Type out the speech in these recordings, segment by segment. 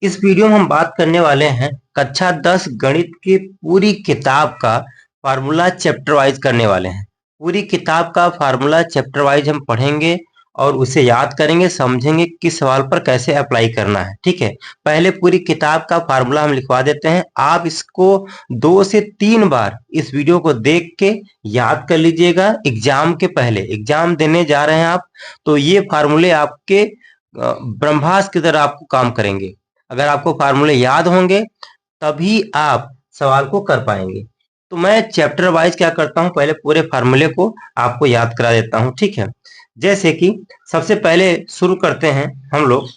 इस वीडियो में हम बात करने वाले हैं कक्षा 10 गणित की पूरी किताब का फार्मूला चैप्टर वाइज करने वाले हैं। पूरी किताब का फार्मूला चैप्टर वाइज हम पढ़ेंगे और उसे याद करेंगे, समझेंगे किस सवाल पर कैसे अप्लाई करना है। ठीक है, पहले पूरी किताब का फार्मूला हम लिखवा देते हैं। आप इसको 2 से 3 बार इस वीडियो को देख के याद कर लीजिएगा। एग्जाम के पहले, एग्जाम देने जा रहे हैं आप, तो ये फार्मूले आपके ब्रह्मास्त्र की तरह आपको काम करेंगे। अगर आपको फार्मूले याद होंगे तभी आप सवाल को कर पाएंगे। तो मैं चैप्टर वाइज क्या करता हूं, पहले पूरे फार्मूले को आपको याद करा देता हूं। ठीक है, जैसे कि सबसे पहले शुरू करते हैं हम लोग,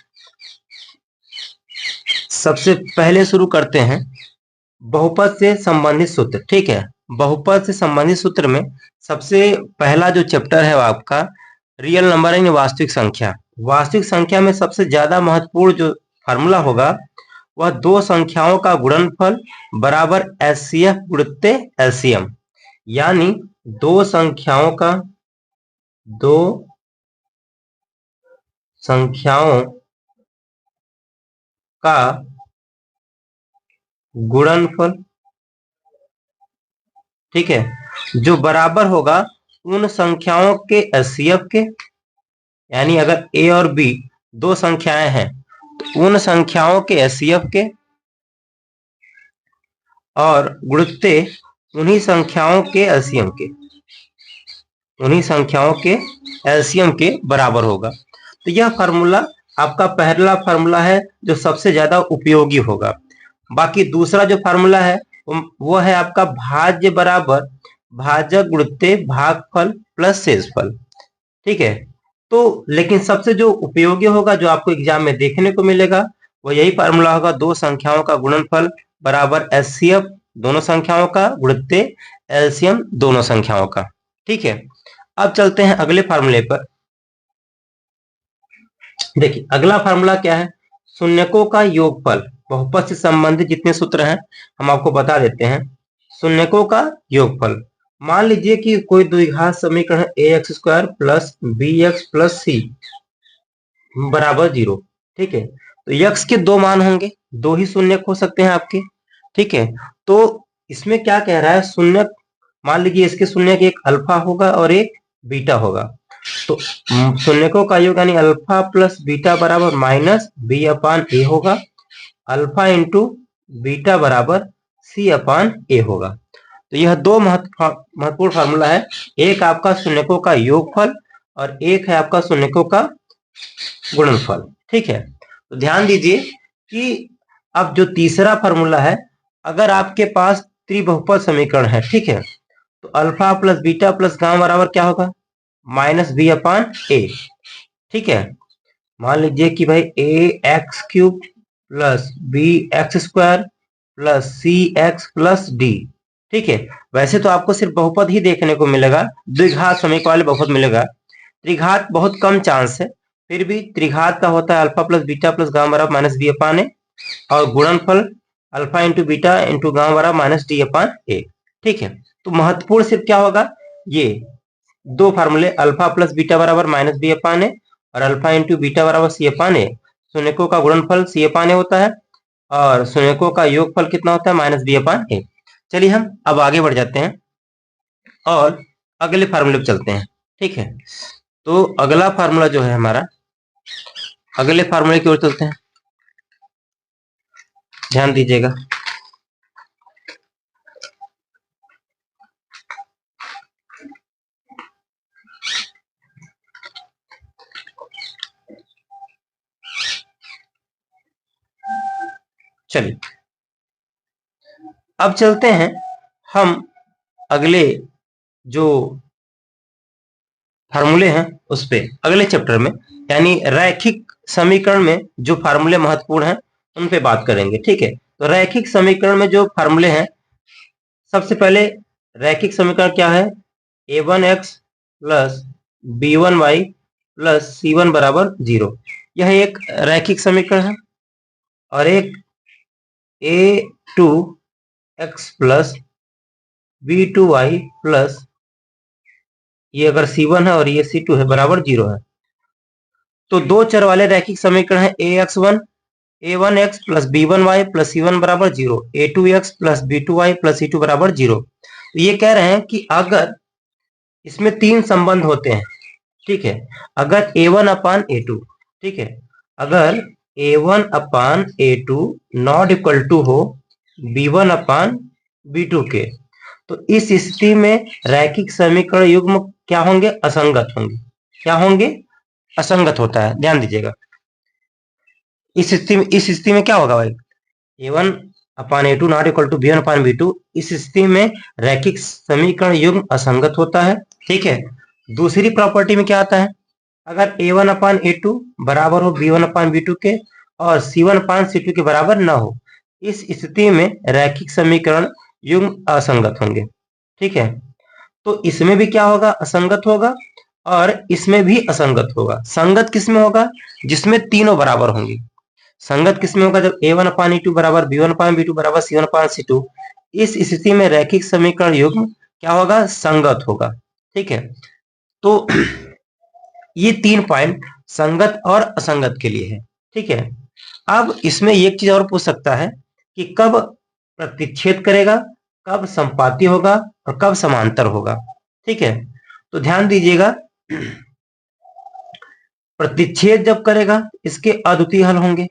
सबसे पहले शुरू करते हैं बहुपद से संबंधित सूत्र। ठीक है, बहुपद से संबंधित सूत्र में सबसे पहला जो चैप्टर है वो आपका रियल नंबर यानी वास्तविक संख्या। वास्तविक संख्या में सबसे ज्यादा महत्वपूर्ण जो फार्मूला होगा वह दो संख्याओं का गुणनफल बराबर एचसीएफ गुणित्ते एलसीएम, यानी दो संख्याओं का गुणनफल, ठीक है, जो बराबर होगा उन संख्याओं के एचसीएफ के, यानी अगर ए और बी दो संख्याएं हैं तो उन संख्याओं के एचसीएफ के और गुणित्ते उन्हीं संख्याओं के एलसीएम के, उन्हीं संख्याओं के एलसीएम के बराबर होगा। तो यह फार्मूला आपका पहला फार्मूला है जो सबसे ज्यादा उपयोगी होगा। बाकी दूसरा जो फार्मूला है वो है आपका भाज्य बराबर भाजक गुणित्ते भागफल प्लस शेषफल। ठीक है, तो लेकिन सबसे जो उपयोगी होगा, जो आपको एग्जाम में देखने को मिलेगा, वो यही फार्मूला होगा, दो संख्याओं का गुणनफल बराबर एचसीएफ दोनों संख्याओं का गुणित्ते एलसीएम दोनों संख्याओं का। ठीक है, अब चलते हैं अगले फार्मूले पर। देखिए अगला फार्मूला क्या है, शून्यकों का योगफल। बहुपद से संबंधित जितने सूत्र हैं हम आपको बता देते हैं। शून्यकों का योगफल, मान लीजिए कि कोई द्विघात समीकरण है A X square plus B X plus C बराबर 0। ठीक है, तो यक्स के दो मान होंगे, दो ही शून्यक हो सकते हैं आपके। ठीक है, तो इसमें क्या कह रहा है, शून्य, मान लीजिए इसके शून्यक एक अल्फा होगा और एक बीटा होगा। तो शून्यकों का योग यानी अल्फा प्लस बीटा बराबर माइनस बी अपान ए होगा। अल्फा इंटू बीटा बराबर सी अपान ए होगा। तो यह दो महत्वपूर्ण फार्मूला है, एक आपका शून्यकों का योगफल और एक है आपका शून्यकों का गुणनफल। ठीक है, तो ध्यान दीजिए कि अब जो तीसरा फार्मूला है, अगर आपके पास त्रिबहुपद समीकरण है, ठीक है, तो alpha plus beta plus gamma बराबर क्या होगा, माइनस बी अपान ए। ठीक है, मान लीजिए कि भाई A X cube plus B X square plus C X plus D. ठीक है, वैसे तो आपको सिर्फ बहुपद ही देखने को मिलेगा, द्विघात समीकरण वाले बहुपद मिलेगा, त्रिघात बहुत कम चांस है। फिर भी त्रिघात का होता है alpha plus beta plus gamma बराबर माइनस बी अपान ए, और गुणनफल alpha into beta into gamma बराबर माइनस डी अपान ए। ठीक है, तो महत्वपूर्ण सिर्फ क्या होगा, ये दो फार्मूले अल्फा प्लस बीटा बराबर माइनस बी अपान ए और अल्फा इंटू बीटा बराबर सी अपान ए। शून्यकों का गुणनफल सी अपान ए होता है और शून्यकों का योगफल कितना होता है, माइनस बी अपान ए। चलिए हम अब आगे बढ़ जाते हैं और अगले फार्मूले पर चलते हैं। ठीक है, तो अगला फार्मूला जो है हमारा, अगले फार्मूले की ओर चलते हैं, ध्यान दीजिएगा। चलिए अब चलते हैं हम अगले जो फार्मूले हैं उस पे, अगले चैप्टर में, यानी रैखिक समीकरण में जो फार्मूले महत्वपूर्ण हैं उन पे बात करेंगे। ठीक है, तो रैखिक समीकरण में जो फार्मूले हैं, सबसे पहले रैखिक समीकरण क्या है, a1x plus b1y plus c1 बराबर 0। यह एक रैखिक समीकरण है। और एक a2x प्लस b2y प्लस, ये अगर c1 है और ये c2 है, बराबर 0 है। तो दो चर वाले रैखिक समीकरण है ax1 a1x plus b1y plus c1 बराबर 0, a2x plus b2y plus c2 बराबर 0। तो ये कह रहे हैं कि अगर इसमें तीन संबंध होते हैं, ठीक है, अगर a1 अपान a2, ठीक है, अगर a1 upon a2 not equal to हो b1 अपान b2 के, तो इस स्थिति में रैखिक समीकरण युग्म क्या होंगे? असंगत होंगे। क्या होंगे? असंगत होता है, ध्यान दीजिएगा। इस स्थिति में क्या होगा भाई? a1 upon a2 not equal to b1 upon b2, इस स्थिति में रैखिक समीकरण युग्म असंगत होता है, ठीक है। दूसरी प्रॉपर्टी में क्या आता है? अगर a1 अपान a2 बराबर हो b1 अपान b2 के और c1 अपान c2 के बराबर न हो, इस स्थिति में रैखिक समीकरण युग्म असंगत होंगे, ठीक है। तो इसमें भी क्या होगा? असंगत होगा, और इसमें भी असंगत होगा। संगत किसमें होगा? जिसमें तीनों बराबर होंगे। संगत किसमें होगा? जब a1 अपान e2 बराबर b1 अपान b2 बराबर c1 अपान c2, इस स्थिति में रैखिक समीकरण युग्म क्या होगा? संगत होगा, ठीक है। तो ये 3 पॉइंट संगत और असंगत के लिए है, ठीक है। अब इसमें एक चीज और पूछ सकता है कि कब प्रतिच्छेद करेगा, कब संपाती होगा और कब समांतर होगा, ठीक है। तो ध्यान दीजिएगा, प्रतिच्छेद जब करेगा इसके अद्वितीय हल होंगे,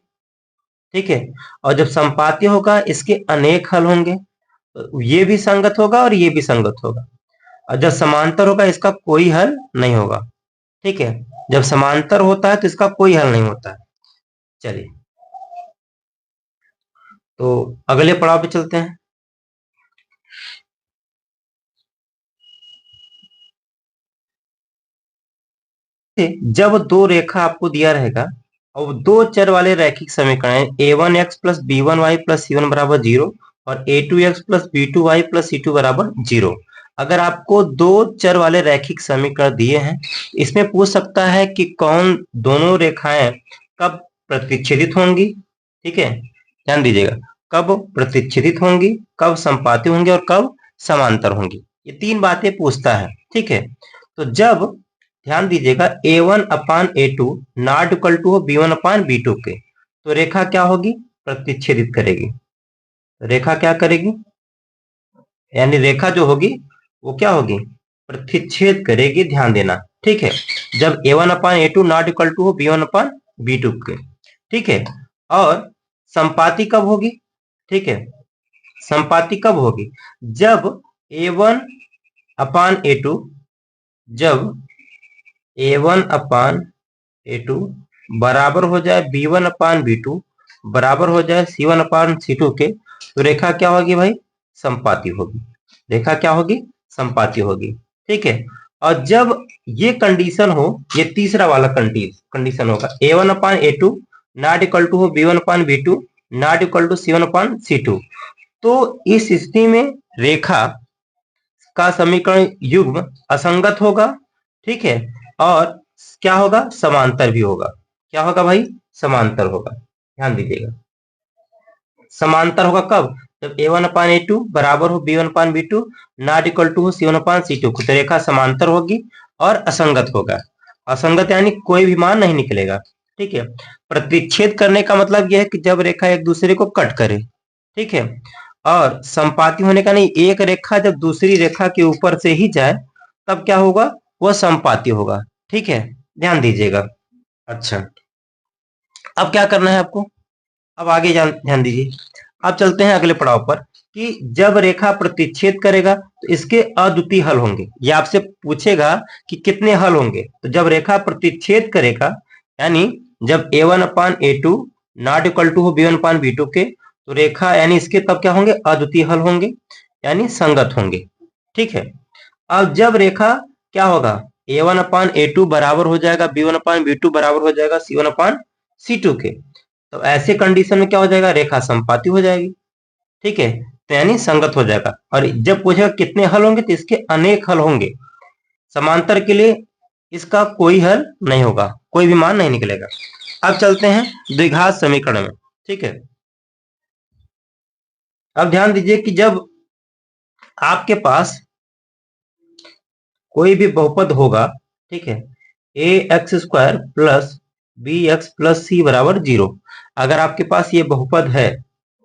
ठीक है, और जब संपाती होगा इसके अनेक हल होंगे। तो ये भी संगत होगा और ये भी संगत होगा। और जब समांतर होगा इसका कोई हल नहीं होगा, ठीक है। जब समांतर होता है तो इसका कोई हल नहीं होता है। चलिए, तो अगले पड़ाव पे चलते हैं। जब दो रेखा आपको दिया रहेगा और दो चर वाले रैखिक समीकरण a1x plus b1y plus c1 बराबर 0 और a2x plus b2y plus c2 बराबर 0, अगर आपको दो चर वाले रैखिक समीकरण दिए हैं, इसमें पूछ सकता है कि कौन दोनों रेखाएं कब प्रतिच्छेदित होंगी, ठीक है। ध्यान दीजिएगा, कब प्रतिच्छेदित होंगी, कब संपाती होंगी और कब समांतर होंगी। ये तीन बातें पूछता है, ठीक है। तो जब, ध्यान दीजिएगा, a1 upon a2 not equal to हो b1 अपान b2 के, तो रेखा क्या होगी? प्रतिच्छेदित करेगी। रेखा क्या करेगी? यानी रेखा जो होगी वो क्या होगी? प्रतिच्छेद करेगी, ध्यान देना, ठीक है। जब a1 upon a2 not equal to हो b1 अपान b2 के, ठीक है। और संपाती कब होगी? ठीक है, संपाती कब होगी? जब a1 अपान a2, जब a1 अपान a2 बराबर हो जाए b1 अपान b2 बराबर हो जाए c1 अपान c2 के, तो रेखा क्या होगी भाई? संपाती होगी। रेखा क्या होगी? संपाती होगी, ठीक है। और जब ये कंडीशन हो, ये तीसरा वाला कंडीशन होगा, a1 upon a2 not equal to हो b1 upon b2 not equal to c1 upon c2, तो इस स्थिति में रेखा का समीकरण युग्म असंगत होगा, ठीक है। और क्या होगा? समांतर भी होगा। क्या होगा भाई? समांतर होगा। ध्यान दीजिएगा, समांतर होगा कब? जब a1 अपान a2 बराबर हो b1 upon b2 not equal to हो c1 अपान c2, तो रेखा समांतर होगी और असंगत होगा। असंगत यानी कोई भी मान नहीं निकलेगा, ठीक है। प्रतिच्छेद करने का मतलब यह है कि जब रेखा एक दूसरे को कट करे, ठीक है। और संपाती होने का नहीं, एक रेखा जब दूसरी रेखा के ऊपर से ही जाए तब क्या होगा? वह संपाती होगा, ठीक है। ध्यान दीजिएगा। अच्छा, अब क्या करना है आपको? अब आगे ध्यान दीजिए। अब चलते हैं अगले पड़ाव पर कि जब रेखा प्रतिच्छेद करेगा तो इसके अद्वितीय हल होंगे। ये आपसे पूछेगा कि कितने हल होंगे। तो जब रेखा प्रतिच्छेद करेगा, यानी जब a1 upon a2 not equal to हो b1 अपान b2 के, तो रेखा यानी इसके तब क्या होंगे? अद्वितीय हल होंगे, यानी संगत होंगे, ठीक है। अब जब रेखा क्या होगा? a1 अपान a2 बराबर हो जाएगा b1 अपान b2 बराबर हो जाएगा c1 अपान c2 के, तो ऐसे कंडीशन में क्या हो जाएगा? रेखा संपाती हो जाएगी, ठीक है। तो यानी संगत हो जाएगा। और जब पूछेगा कितने हल होंगे, तो इसके अनेक हल होंगे। समांतर के लिए इसका कोई हल नहीं होगा, कोई भी मान नहीं निकलेगा। अब चलते हैं द्विघात समीकरण में, ठीक है। अब ध्यान दीजिए कि जब आपके पास कोई भी बहुपद होगा, ठीक है, A X square plus B X plus C बराबर 0, अगर आपके पास ये बहुपद है,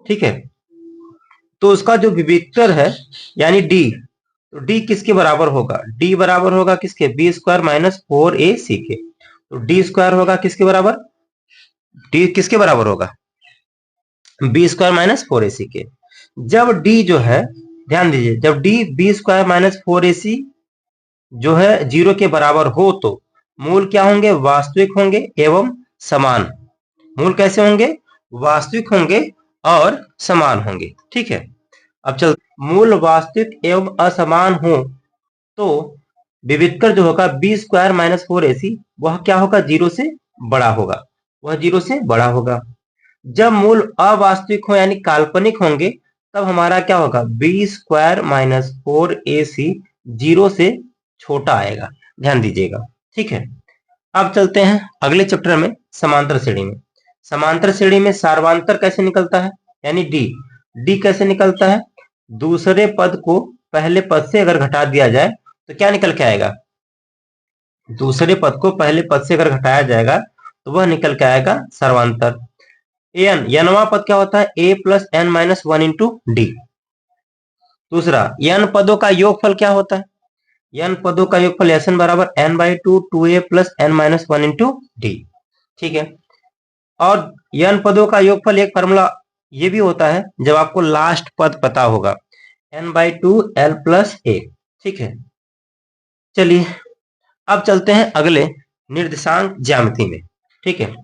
ठीक है, तो उसका जो विविक्तर है यानी डी, तो डी किसके बराबर होगा? डी बराबर होगा किसके? बी स्क्वायर माइनस 4ac के। तो डी स्क्वायर होगा किसके बराबर? डी किसके बराबर होगा? बी स्क्वायर माइनस 4ac के। जब डी जो है, ध्यान दीजिए, जब D B square minus 4ac जो है 0 के बराबर हो तो मूल क्या होंगे? वास्तविक होंगे एवं समान। मूल कैसे होंगे? वास्तविक होंगे और समान होंगे। ठीक है, अब चल, मूल वास्तविक एवं असमान हो तो विविक्तर जो होगा बी स्क्वायर माइनस 4ac वह क्या होगा? 0 से बड़ा होगा, वह 0 से बड़ा होगा। जब मूल अवास्तविक हो यानी काल्पनिक होंगे तब हमारा क्या होगा? बी स्क्वायर माइनस 4ac 0 से छोटा आएगा, ध्यान दीजिएगा। ठीक है, अब चलते हैं अगले चैप्टर में, समांतर श्रेणी में। समांतर श्रेणी में सार्वंतर कैसे निकलता है यानी डी। डी कैसे निकलता है? दूसरे पद को पहले पद से अगर घटा दिया जाए तो क्या निकल के आएगा? दूसरे पद को पहले पद से अगर घटाया जाएगा तो वह निकल के आएगा सर्वांतर। एन, यनवा पद क्या होता है? A plus N minus 1 into D. दूसरा, यन पदों का योगफल क्या होता है? यन पदों का योगफल एन बराबर n by two 2a plus N minus 1 into D. ठीक है, और यन पदों का योगफल एक फॉर्मूला ये भी होता है जब आपको लास्ट पद पता होगा, N by two L plus A. ठीक है, चलिए अब चलते हैं अगले निर्देशांक ज्यामिति में। ठीक है,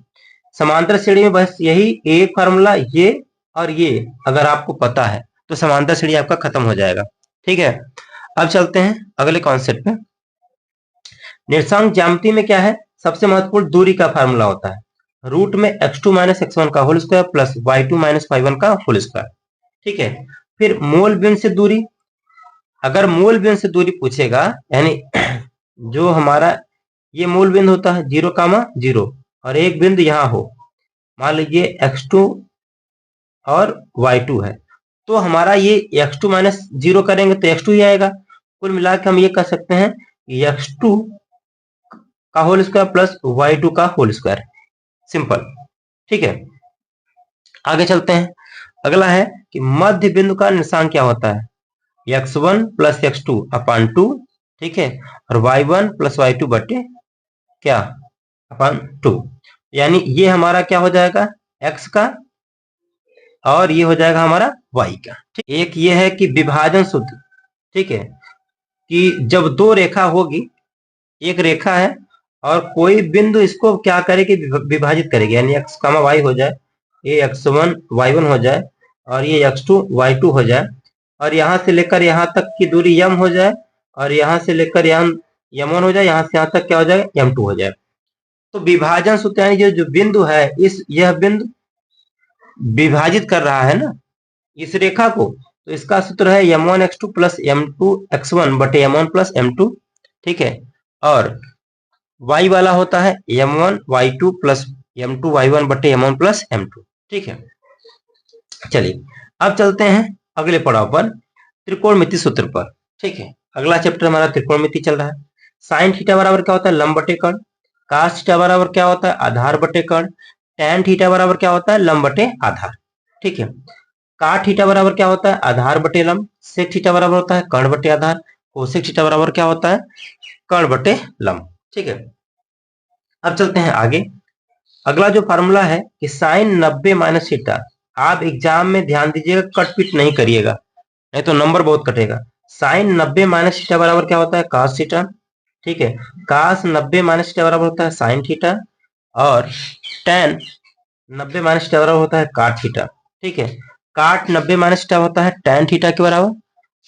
समांतर श्रेणी में बस यही एक फार्मूला, ये और ये अगर आपको पता है तो समांतर श्रेणी आपका खत्म हो जाएगा। ठीक है, अब चलते हैं अगले कॉन्सेप्ट पे। निर्देशांक ज्यामिति में क्या है? सबसे महत्वपूर्ण दूरी का फार्मूला होता है, रूट में x2 माइनस x1 का whole square plus y2 minus y1 का होल स्क्वायर। ठीक है, फिर मूल बिंदु से दूरी, अगर मूल बिंदु से दूरी पूछेगा यानी जो हमारा ये मूल बिंदु होता है 0, और एक बिंदु यहाँ हो, मान लीजिए x2 और y2 है, तो हमारा ये x2 माइनस 0 करेंगे तो x2 ही आएगा। कुल मिलाकर हम ये कह सकते हैं x2 का होल स्क्वायर प्लस y2 का होल स्क्वायर, सिंपल। ठीक है, आगे चलते हैं। अगला है कि मध्य बिंदु का निर्देशांक क्या होता है? x1 प्लस x2 अपान 2। ठीक है, और y1 प्लस y2 बटे क्या? अपान 2। यानी ये हमारा क्या हो जाएगा? x का, और ये हो जाएगा हमारा y का। ठीक, एक ये है कि विभाजन सूत्र। ठीक है, कि जब दो रेखा होगी, एक रेखा है और कोई बिंदु इसको क्या करेगी? विभाजित करेगी, यानी x कामा y हो जाए, ये x1 y1 हो जाए और ये x2 y2 हो जाए, और यहाँ से लेकर यहाँ तक की दूरी m हो जाए, और यहाँ से लेकर यहाँ m1 हो जाए, यहाँ से यहाँ तक क्या हो जाएगा? m2 हो जाए। तो विभाजन सूत्र यानी जो बिंदु है, यह बिंदु विभाजित कर रहा है ना इस रेखा को, तो इसका सूत्र है m1 x2 plus m2 x1 बटे m1 प्लस m2। ठीक है, और y वाला होता है m1 y2 plus m2 y1 बटे m1 प्लस m2। ठीक है, चलिए अब चलते हैं अगले पड़ाव पर, त्रिकोणमिति सूत्र पर। ठीक है, अगला चैप्टर हमारा त्रिकोणमिति चल रहा है। साइन थीटा बराबर क्या होता है? लंब बटे कर्ण। कास थीटा बराबर क्या होता है? आधार बटे कर्ण। टैन थीटा बराबर क्या होता है? लंब बटे आधार। ठीक है, काट थीटा बराबर क्या होता है? आधार बटे लंब। सेक थीटा बराबर होता है कर्ण बटे आधार। कोसेक थीटा बराबर क्या होता है? कर्ण बटे लंब। ठीक है, अब चलते हैं आगे। अगला जो फार्मूला है कि साइन 90 माइनस थीटा, आप एग्जाम में ध्यान दीजिएगा, कट पिट नहीं करिएगा, नहीं तो नंबर बहुत कटेगा। साइन 90 माइनस थीटा बराबर क्या होता है? Cos theta. ठीक है, कास 90 माइनस थीटा बराबर होता है साइन थीटा, और टैन 90 माइनस थीटा बराबर होता है काट थीटा। ठीक है, काट 90 माइनस थीटा होता है टैन थीटा के बराबर,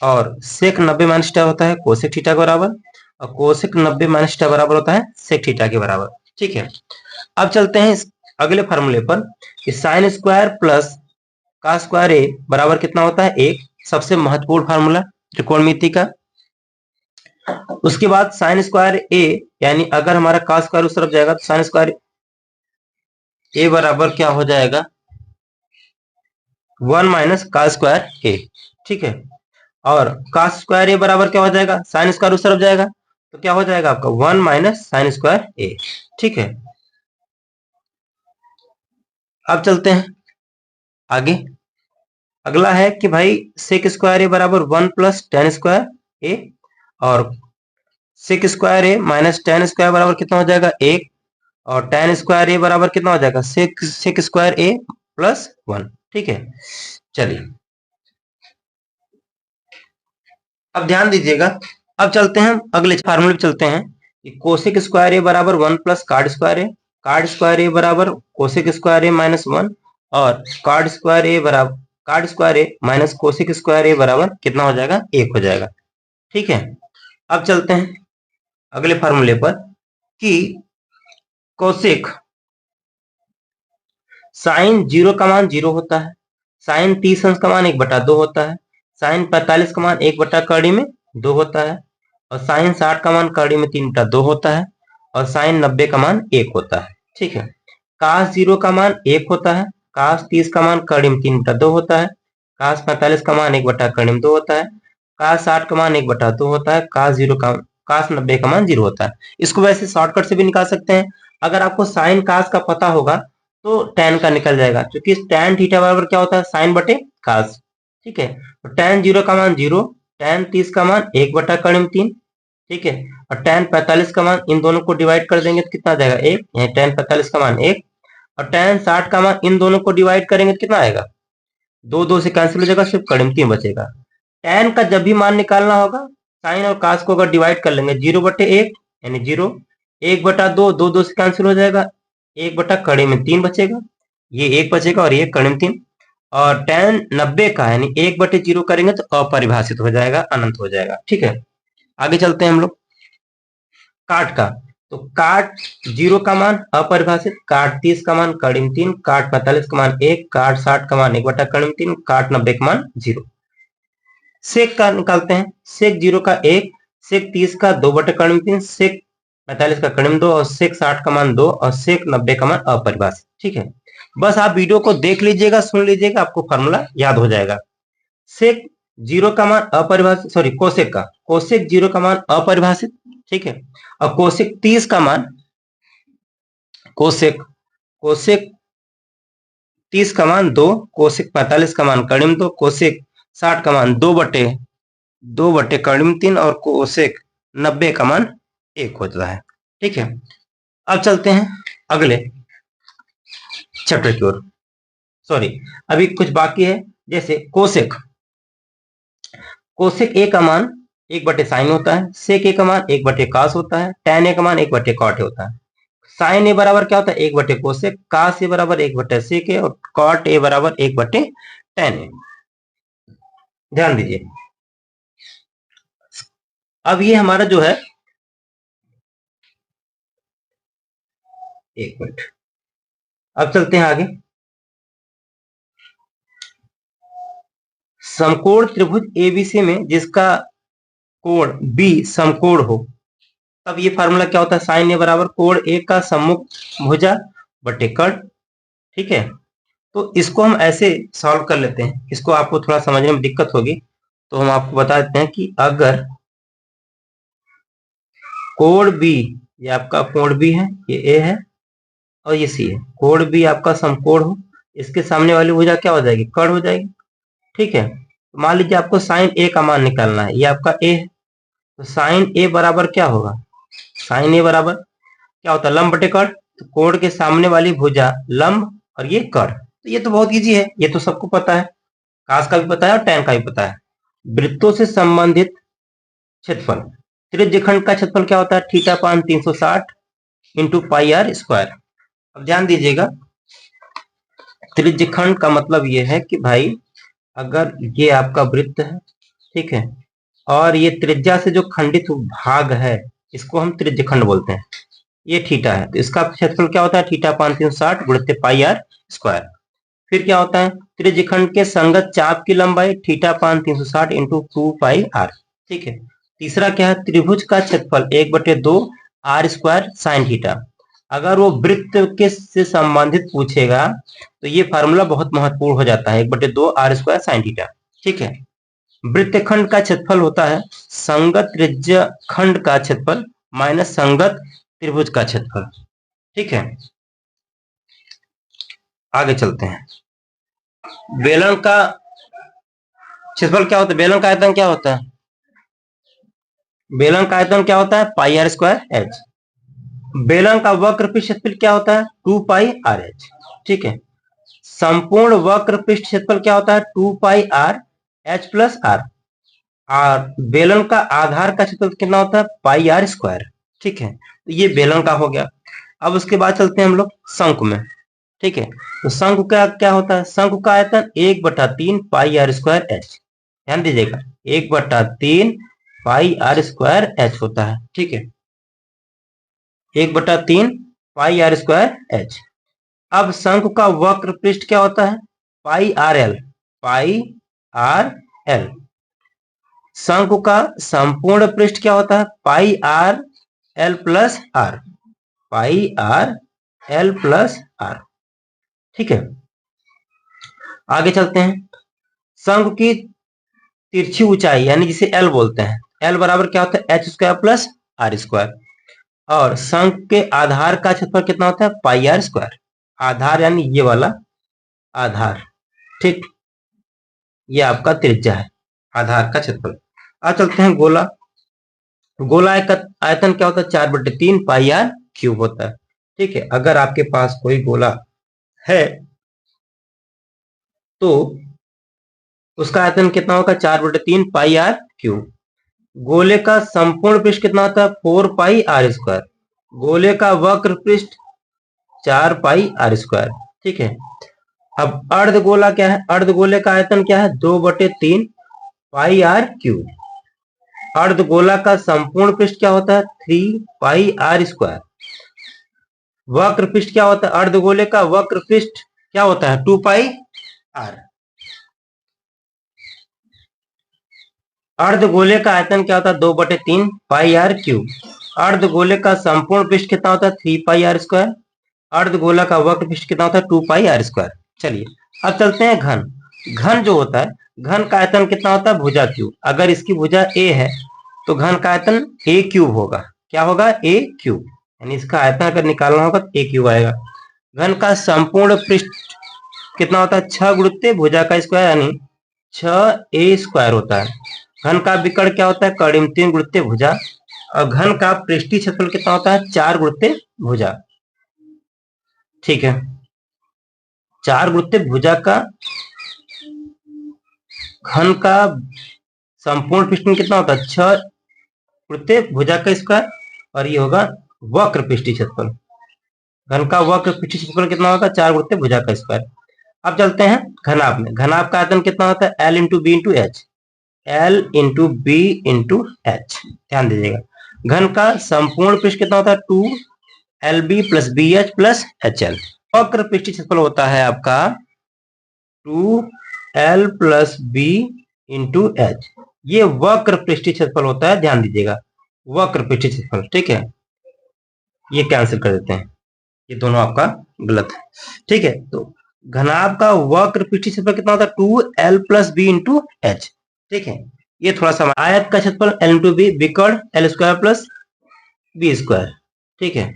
और सेक 90 माइनस थीटा होता है कोसेक थीटा के बराबर, और कोसेक 90 माइनस थीटा बराबर होता है सेक थीटा के बराबर। ठीक है, अब चलते हैं इस अगले फार्मूले पर कि साइन स्क्वायर प्लस का स्क्वायर ए बराबर कितना होता है? 1। सबसे महत्वपूर्ण फार्मूला त्रिकोणमिति का। उसके बाद साइन स्क्वायर ए, यानी अगर हमारा का स्क्वायर उस तरफ जाएगा तो साइन स्क्वायर ए बराबर क्या हो जाएगा? 1 माइनस का स्क्वायर ए। ठीक है, और का स्क्वायर ए बराबर क्या हो जाएगा? साइन स्क्वायर उस तरफ जाएगा तो क्या हो जाएगा आपका? 1 माइनस साइन स्क्वायर ए। ठीक है, अब चलते हैं आगे। अगला है कि भाई सेक स्क्वायर ए बराबर 1 प्लस टेन स्क्वायर ए, और सेक स्क्वायर ए माइनस टेन स्क्वायर बराबर कितना हो जाएगा 1, और टेन स्क्वायर ए बराबर कितना हो जाएगा सेक स्क्वायर ए प्लस 1। ठीक है, चलिए अब ध्यान दीजिएगा। अब चलते हैं अगले फार्मूले पे चलते हैं कि कोसेक स्क्वायर ए बराबर 1 प्लस कार्ड स्क्वायर ए बराबर कोसेक स्क्वायर ए माइनस 1, और कार्ड स्क्वायर ए माइनस कोसेक स्क्वायर ए बराबर कितना हो जाएगा 1 हो जाएगा। ठीक है, अब चलते हैं अगले फार्मूले पर कि कोसेक साइन 0 का मान 0 होता है, साइन 30 अंश का मान 1/2 होता है, साइन 45 का मान 1/2 में 2 होता है, और साइन 60 का मान कड़ी में 3/2 होता है, और साइन 90 का मान 1 होता है। ठीक है, काश 0 का मान 1 होता है, काश 30 का मान कड़ी में 3/2 होता है, काश 45 का मान 1/2 में 2 होता है, काश 60 का मान 1/2 होता है, काश 90 का मान 0 होता है। इसको वैसे शॉर्टकट से भी निकाल सकते हैं। अगर आपको साइन काश का पता होगा तो टैन का निकल जाएगा, क्योंकि टैन थीटा बराबर क्या होता है साइन बटे काश। ठीक है, तो टैन 0 का मान 0, टैन 30 का मान 1/3। ठीक है, और टैन 45 का मान इन दोनों को डिवाइड कर देंगे तो कितना आ जाएगा 1, यानी टैन 45 का मान 1, और टैन 60 का मान इन दोनों को डिवाइड करेंगे तो कितना आएगा 2 2 से कैंसिल हो जाएगा, सिर्फ कड़ी में 3 बचेगा। टैन का जब भी मान निकालना होगा साइन और काश को अगर डिवाइड कर लेंगे 0/1 यानी 0, 1/2 2 2 से कैंसिल हो जाएगा, 1/कड़ी में 3 बचेगा, ये 1 बचेगा और ये कड़ी में 3, और टैन 90 का यानी 1/0 करेंगे तो अपरिभाषित हो जाएगा, अनंत हो जाएगा। ठीक है, आगे चलते हैं हम लोग काट का। तो काट 0 का मान अपरिभाषित, काट 30 का मान कड़ी में 3, काट 45 का मान 1, काट 60 का मान 1/कड़ी में 3, काट 90 का मान 0। सेक का निकालते हैं, सेक 0 का 1, सेक 30 का 2/कड़ी में 3, सेक 45 का कड़ी में 2, और सेक 60 का मान 2, और सेक 90 का मान अपरिभाषित। ठीक है, बस आप वीडियो को देख लीजिएगा, सुन लीजिएगा, आपको फॉर्मूला याद हो जाएगा। सेक 0 का मान अपरिभाषित, सॉरी कोसेक 0 का मान अपरिभाषित। ठीक है, और कोसेक 30 का मान कोसेक 30 का मान 2, कोसेक 45 का मान कड़ी में 2, कोसेक 60 का मान 2/कड़ी में 3, और कोसेक 90 का मान 1 होता है। ठीक है, अब चलते हैं अगले चैप्टर की ओर। सॉरी, अभी कुछ बाकी है, जैसे कोसेक ए का मान 1/साइन होता है, सेक ए का मान 1/कास होता है, टैन ए का मान 1/कॉट होता है। साइन ए बराबर क्या होता है 1/कोसेक, कास ए बराबर 1/सेक ए, और कॉट ए बराबर 1/टैन ए। ध्यान दीजिए, अब ये हमारा जो है, एक मिनट, अब चलते हैं आगे। समकोण त्रिभुज एबीसी में जिसका कोण बी समकोण हो, तब ये फार्मूला क्या होता है साइन ए बराबर कोण ए का सम्मुख भुजा बटे कर्ण। ठीक है, तो इसको हम ऐसे सॉल्व कर लेते हैं, इसको आपको थोड़ा समझने में दिक्कत होगी तो हम आपको बता देते हैं कि अगर कोण बी, ये आपका कोण बी है, ये ए है और ये सी है, कोण बी आपका समकोण हो, इसके सामने वाली भुजा क्या हो जाएगी कर्ण हो जाएगी। ठीक है, तो मान लीजिए आपको साइन ए का मान निकालना है, ये आपका ए है, तो साइन ए बराबर क्या होगा, साइन ए बराबर क्या होता है लंब बटे कर्ण, तो कोण के सामने वाली भुजा लंब और ये कर्ण, तो ये तो बहुत इजी है, ये तो सबको पता है, कास का भी पता है और टैन का भी पता है। वृत्तों से संबंधित क्षेत्रफल, त्रिज्यखंड का क्षेत्रफल क्या होता है थीटा पान 360 इंटू पाई आर स्क्वायर। अब ध्यान दीजिएगा, त्रिज्यखंड का मतलब ये है कि भाई अगर ये आपका वृत्त है, ठीक है, और ये त्रिज्या से जो खंडित भाग है इसको हम त्रिज्यखंड बोलते हैं, ये थीटा है, तो इसका क्षेत्रफल क्या होता है थीटा पान 360 गुणित पाई आर स्क्वायर। फिर क्या होता है त्रिज्यखंड के संगत चाप की लंबाई थीटा पान 360 इंटू 2 पाई आर। ठीक है, तीसरा क्या है त्रिभुज का क्षेत्रफल 1/2 आर स्क्वायर साइन थीटा। अगर वो वृत्त के से संबंधित पूछेगा तो ये फार्मूला बहुत महत्वपूर्ण हो जाता है 1/2 आर स्क्वायर साइन थीटा। ठीक है, वृत्तखंड का क्षेत्रफल होता है संगत त्रिज्य खंड का क्षेत्रफल माइनस संगत त्रिभुज का क्षेत्रफल। ठीक है, आगे चलते हैं। बेलन का क्षेत्रफल क्या होता है? बेलन का आयतन क्या होता है? बेलन का आयतन क्या होता है? Pi are square H. बेलन का वक्र पृष्ठ क्षेत्रफल क्या होता है? 2 पाई आर एच। ठीक है। संपूर्ण वक्र पृष्ठ क्षेत्रफल क्या होता है? 2 पाई आर एच प्लस आर। और बेलन का आधार का क्षेत्रफल कितना होता है? Pi are square. ठीक है, तो ये बेलन का हो गया। अब उसके बाद चलते हैं हम लोग शंकु में। ठीक है, तो शंकु का क्या होता है? शंकु का आयतन 1/3 पाई आर स्क्वायर एच। ध्यान दीजिएगा, 1/3 पाई आर स्क्वायर एच होता है। ठीक है, 1/3 पाई आर स्क्वायर एच। अब शंकु का वक्र पृष्ठ क्या होता है? Pi R L. Pi R L. शंकु का संपूर्ण पृष्ठ क्या होता है? Pi R L plus R. Pi R L plus R. ठीक है, आगे चलते हैं। शंकु की तिरछी ऊंचाई यानी जिसे एल बोलते हैं, एल बराबर क्या होता है? H square plus R square. और शंकु के आधार का क्षेत्रफल कितना होता है? Pi are square. आधार यानी ये वाला आधार। ठीक, ये आपका त्रिज्या है, आधार का क्षेत्रफल। अब चलते हैं गोला। गोला का आयतन क्या होता है? 4/3 पाई आर क्यूब होता है। ठीक है, अगर आपके पास कोई गोला है तो उसका आयतन कितना होगा? 4/3 पाई आर क्यूब। गोले का संपूर्ण पृष्ठ कितना होता है? 4 पाई आर स्क्वायर। गोले का वक्र पृष्ठ 4 पाई आर स्क्वायर। ठीक है, अब अर्धगोला क्या है? अर्धगोले का आयतन क्या है? 2/3 पाई आर क्यूब। अर्धगोला का संपूर्ण पृष्ठ क्या होता है? 3 पाई आर स्क्वायर। वक्र पृष्ठ क्या होता है? अर्धगोले का वक्र पृष्ठ क्या होता है? 2 पाई आर। अर्धगोले का आयतन क्या होता है? 2/3 पाई आर क्यूब। अर्धगोले का संपूर्ण पृष्ठ कितना होता है? 3 पाई आर स्क्वायर। अर्धगोला का वक्र पृष्ठ कितना होता है? 2 पाई आर स्क्वायर। चलिए अब चलते हैं घन। घन जो होता है, घन का आयतन कितना होता है? भुजा क्यूब। अगर इसकी भुजा ए है तो घन का आयतन ए क्यूब होगा। क्या होगा? ए क्यूब। यानी इसका आयतन अगर निकालना होगा तो ए क्यूब आएगा। घन का संपूर्ण पृष्ठ कितना होता है? 6 गुणित भुजा का स्क्वायर यानी 6a स्क्वायर होता है। घन का विकर्ण क्या होता है? कड़िम 3 गुणित भुजा। और घन का पृष्ठीय क्षेत्रफल कितना होता है? 4 गुणित भुजा। ठीक है, 4 गुणित भुजा का घन का संपूर्ण पृष्ठ में कितना होता है? 6 गुणित भुजा का स्क्वायर। और ये होगा वक्र पृष्ठीय क्षेत्रफल। घन का वक्र पृष्ठीय क्षेत्रफल कितना होगा? 4 गुणित भुजा का स्क्वायर। अब चलते हैं घनाभ में। घनाभ का आयतन कितना होता है? L into B into H. L into B into H. ध्यान दीजिएगा, घन का संपूर्ण पृष्ठ कितना होता है? 2 LB plus BH plus HL। वक्र पृष्ठीय क्षेत्रफल होता है आपका 2L plus B into H. ये वक्र पृष्ठीय क्षेत्रफल होता है, ध्यान दीजिएगा, वक्र पृष्ठीय क्षेत्रफल। ठीक है, ये कैंसिल कर देते हैं, ये दोनों आपका गलत है। ठीक है, तो घनाभ का वक्र पृष्ठीय क्षेत्रफल कितना होता है? 2L plus B into H. ठीक है, ये थोड़ा सा। आयत का क्षेत्रफल L इंटू बी, विकर्ण L square plus B square. ठीक है,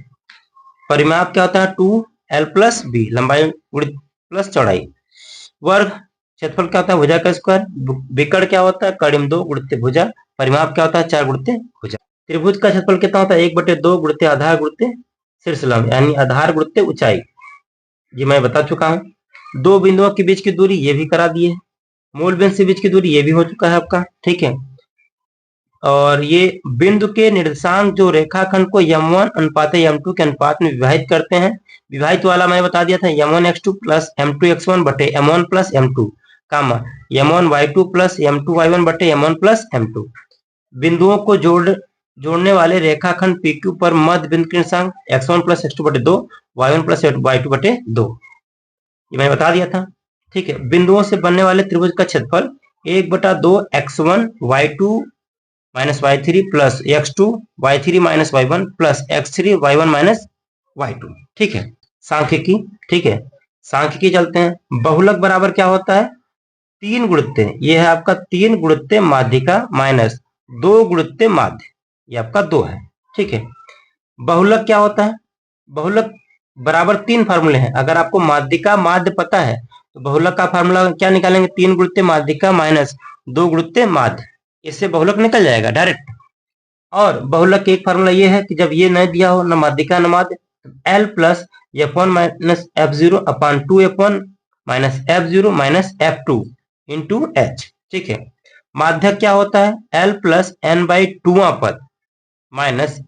परिमाप क्या होता है? 2L प्लस बी, लंबाई प्लस चौड़ाई। वर्ग क्षेत्रफल क्या होता है? भुजा का स्क्वायर। विकर्ण क्या होता है? कड़िम 2 गुणित भुजा। परिमाप क्या होता है? 4 गुणित भुजा। त्रिभुज का क्षेत्रफल कितना होता है? 1/2 गुणित आधार गुणित शीर्ष लंब, यानी आधार गुणित ऊंचाई। ये मैं बता चुका हूं। दो बिंदुओं के बीच की दूरी ये भी करा दिए। मूल बिंदु से बीच की दूरी ये भी हो चुका है आपका। ठीक है, और ये बिंदु के निर्देशांक जो रेखाखंड को m1 अनुपात m2 के अनुपात में विभाजित करते हैं। विभाजित वाला मैंने बता दिया था, m1x2 प्लस m2x1 बटे m1 प्लस m2, कामा m1y2 प्लस m2y1 बटे m1 प्लस m2। बिंदुओं को जोड़ने वाले रेखाखंड PQ पर मध्य बिंदु के निर्देशांक x1 प्लस x2 बटे 2, y1 प्लस y2 बटे 2। ये मैंने बता दिया था। ठीक है, बिंदुओं से बनने वाले त्रिभुज का क्षेत्रफल 1/2 x1 y2 minus y3 plus x2 y3 minus y1 plus x3 y1 minus y2। ठीक है, सांख्यिकी। ठीक है, सांख्यिकी चलते हैं। बहुलक बराबर क्या होता है? 3 गुणित, ये है आपका 3 गुणित माध्यिका माइनस 2 गुणित माध्य, ये आपका 2 है। ठीक है, बहुलक क्या होता है? बहुलक बराबर 3 फार्मूले हैं। अगर आपको माध्यिका माध्य पता है तो बहुलक का फार्मूला क्या निकालेंगे, 3 गुणित माध्यिका माइनस 2 गुणित माध्य, इससे बहुलक निकल जाएगा डायरेक्ट। और बहुलक के एक फार्मूला ये है कि जब ये न दिया हो, न माध्यिका न माध्य, L plus F1 minus F0 अपान 2F1 minus F0 minus F2 into H। ठीक है, माध्यक क्या होता है, L प्लस N बाई 2 पद माइनस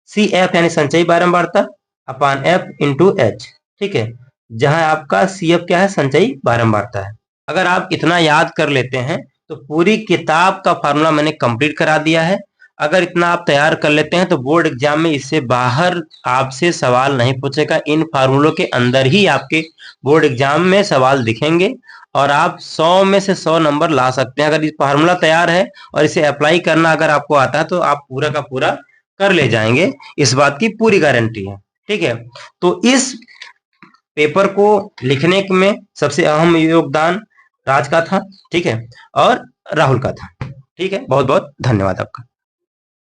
CF यानी संचयी बारंबारता अपान F इंटू H। ठीक है, जहां आपका CF क्या है, संचयी बारंबारता है। अगर आप इतना याद कर लेते हैं तो पूरी किताब का फार्मूला मैंने कंप्लीट करा दिया है। अगर इतना आप तैयार कर लेते हैं तो बोर्ड एग्जाम में इससे बाहर आपसे सवाल नहीं पूछेगा। इन फार्मूलों के अंदर ही आपके बोर्ड एग्जाम में सवाल दिखेंगे और आप 100 में से 100 नंबर ला सकते हैं। अगर इस फार्मूला तैयार है और इसे अप्लाई करना अगर आपको आता है तो आप पूरा का पूरा कर ले जाएंगे, इस बात की पूरी गारंटी है। ठीक है, तो इस पेपर को लिखने में सबसे अहम योगदान राज का था, ठीक है, और राहुल का था। ठीक है, बहुत बहुत धन्यवाद आपका।